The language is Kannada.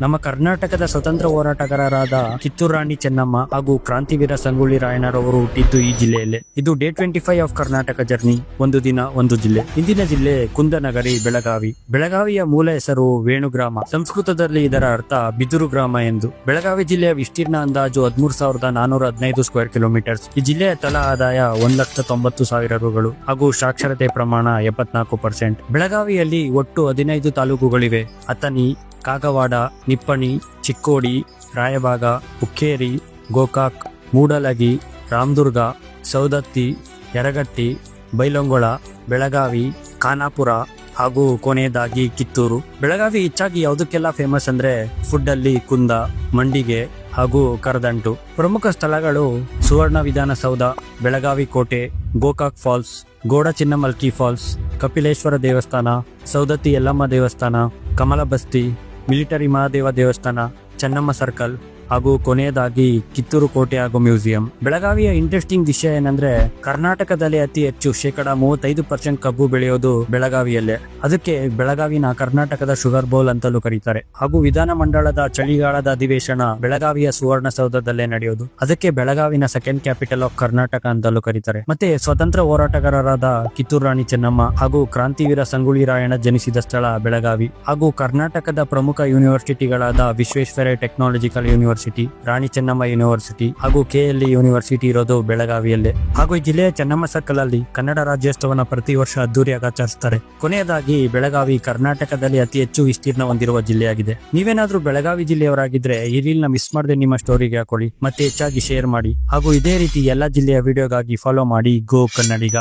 ನಮ್ಮ ಕರ್ನಾಟಕದ ಸ್ವತಂತ್ರ ಹೋರಾಟಗಾರರಾದ ಕಿತ್ತೂರು ರಾಣಿ ಚೆನ್ನಮ್ಮ ಹಾಗೂ ಕ್ರಾಂತಿವೀರ ಸಂಗೊಳ್ಳಿ ರಾಯಣ್ಣರವರು ಹುಟ್ಟಿದ್ದು ಈ ಜಿಲ್ಲೆಯಲ್ಲೇ. ಇದು ಡೇ 25 ಆಫ್ ಕರ್ನಾಟಕ ಜರ್ನಿ, ಒಂದು ದಿನ ಒಂದು ಜಿಲ್ಲೆ. ಇಂದಿನ ಜಿಲ್ಲೆ ಕುಂದನಗರಿ, ಬೆಳಗಾವಿ. ಬೆಳಗಾವಿಯ ಮೂಲ ಹೆಸರು ವೇಣುಗ್ರಾಮ. ಸಂಸ್ಕೃತದಲ್ಲಿ ಇದರ ಅರ್ಥ ಬಿದುರು ಗ್ರಾಮ ಎಂದು. ಬೆಳಗಾವಿ ಜಿಲ್ಲೆಯ ವಿಸ್ತೀರ್ಣ ಅಂದಾಜು 13,415 ಸ್ಕ್ವೇರ್ ಕಿಲೋಮೀಟರ್ಸ್. ಈ ಜಿಲ್ಲೆಯ ತಲಾ ಆದಾಯ 1,90,000 ರು ಹಾಗೂ ಸಾಕ್ಷರತೆ ಪ್ರಮಾಣ 74%. ಬೆಳಗಾವಿಯಲ್ಲಿ ಒಟ್ಟು 15 ತಾಲೂಕುಗಳಿವೆ. ಅಥಣಿ, ಕಾಗವಾಡ, ನಿಪ್ಪಣಿ, ಚಿಕ್ಕೋಡಿ, ರಾಯಬಾಗ, ಹುಕ್ಕೇರಿ, ಗೋಕಾಕ್, ಮೂಡಲಗಿ, ರಾಮದುರ್ಗ, ಸೌದತ್ತಿ, ಯರಗಟ್ಟಿ, ಬೈಲೊಂಗೊಳ, ಬೆಳಗಾವಿ, ಖಾನಾಪುರ ಹಾಗೂ ಕೊನೆಯದಾಗಿ ಕಿತ್ತೂರು. ಬೆಳಗಾವಿ ಹೆಚ್ಚಾಗಿ ಯಾವುದಕ್ಕೆಲ್ಲ ಫೇಮಸ್ ಅಂದ್ರೆ ಫುಡ್ ಅಲ್ಲಿ ಕುಂದ, ಮಂಡಿಗೆ ಹಾಗೂ ಕರದಂಟು. ಪ್ರಮುಖ ಸ್ಥಳಗಳು ಸುವರ್ಣ ವಿಧಾನಸೌಧ, ಬೆಳಗಾವಿ ಕೋಟೆ, ಗೋಕಾಕ್ ಫಾಲ್ಸ್, ಗೋಡ ಚಿನ್ನಮಲ್ಕಿ ಫಾಲ್ಸ್, ಕಪಿಲೇಶ್ವರ ದೇವಸ್ಥಾನ, ಸೌದತ್ತಿ ಯಲ್ಲಮ್ಮ ದೇವಸ್ಥಾನ, ಕಮಲ ಬಸ್ತಿ, ಮಿಲಿಟರಿ ಮಹಾದೇವ ದೇವಸ್ಥಾನ, ಚೆನ್ನಮ್ಮ ಸರ್ಕಲ್ ಹಾಗೂ ಕೊನೆಯದಾಗಿ ಕಿತ್ತೂರು ಕೋಟೆ ಹಾಗೂ ಮ್ಯೂಸಿಯಂ. ಬೆಳಗಾವಿಯ ಇಂಟ್ರೆಸ್ಟಿಂಗ್ ವಿಷಯ ಏನಂದ್ರೆ ಕರ್ನಾಟಕದಲ್ಲಿ ಅತಿ ಹೆಚ್ಚು 35% ಕಬ್ಬು ಬೆಳೆಯೋದು ಬೆಳಗಾವಿಯಲ್ಲೇ. ಅದಕ್ಕೆ ಬೆಳಗಾವಿನ ಕರ್ನಾಟಕದ ಶುಗರ್ ಬೌಲ್ ಅಂತಲೂ ಕರೀತಾರೆ. ಹಾಗೂ ವಿಧಾನಮಂಡಲದ ಚಳಿಗಾಲದ ಅಧಿವೇಶನ ಬೆಳಗಾವಿಯ ಸುವರ್ಣಸೌಧದಲ್ಲೇ ನಡೆಯೋದು. ಅದಕ್ಕೆ ಬೆಳಗಾವಿನ ಸೆಕೆಂಡ್ ಕ್ಯಾಪಿಟಲ್ ಆಫ್ ಕರ್ನಾಟಕ ಅಂತಲೂ ಕರೀತಾರೆ. ಮತ್ತೆ ಸ್ವತಂತ್ರ ಹೋರಾಟಗಾರರಾದ ಕಿತ್ತೂರು ರಾಣಿ ಚೆನ್ನಮ್ಮ ಹಾಗೂ ಕ್ರಾಂತಿವೀರ ಸಂಗೊಳ್ಳಿ ರಾಯಣ್ಣ ಜನಿಸಿದ ಸ್ಥಳ ಬೆಳಗಾವಿ. ಹಾಗೂ ಕರ್ನಾಟಕದ ಪ್ರಮುಖ ಯೂನಿವರ್ಸಿಟಿಗಳಾದ Visvesvaraya technological university, Rani Chennamma university ಹಾಗೂ KLE ಯೂನಿವರ್ಸಿಟಿ ಇರೋದು ಬೆಳಗಾವಿಯಲ್ಲೇ. ಹಾಗೂ ಈ ಜಿಲ್ಲೆಯ ಚೆನ್ನಮ್ಮ ಸರ್ಕಲ್ ಅಲ್ಲಿ ಕನ್ನಡ ರಾಜ್ಯೋತ್ಸವನ ಪ್ರತಿ ವರ್ಷ ಅದ್ದೂರಿಯಾಗಿ ಆಚರಿಸ್ತಾರೆ. ಕೊನೆಯದಾಗಿ ಬೆಳಗಾವಿ ಕರ್ನಾಟಕದಲ್ಲಿ ಅತಿ ಹೆಚ್ಚು ವಿಸ್ತೀರ್ಣ ಹೊಂದಿರುವ ಜಿಲ್ಲೆಯಾಗಿದೆ. ನೀವೇನಾದ್ರೂ ಬೆಳಗಾವಿ ಜಿಲ್ಲೆಯವರಾಗಿದ್ರೆ ಈ ರೀಲ್ನ ಮಿಸ್ ಮಾಡದೆ ನಿಮ್ಮ ಸ್ಟೋರಿಗೆ ಹಾಕೊಳ್ಳಿ, ಮತ್ತೆ ಹೆಚ್ಚಾಗಿ ಶೇರ್ ಮಾಡಿ. ಹಾಗೂ ಇದೇ ರೀತಿ ಎಲ್ಲಾ ಜಿಲ್ಲೆಯ ವಿಡಿಯೋಗಾಗಿ ಫಾಲೋ ಮಾಡಿ ಗೋ ಕನ್ನಡಿಗ.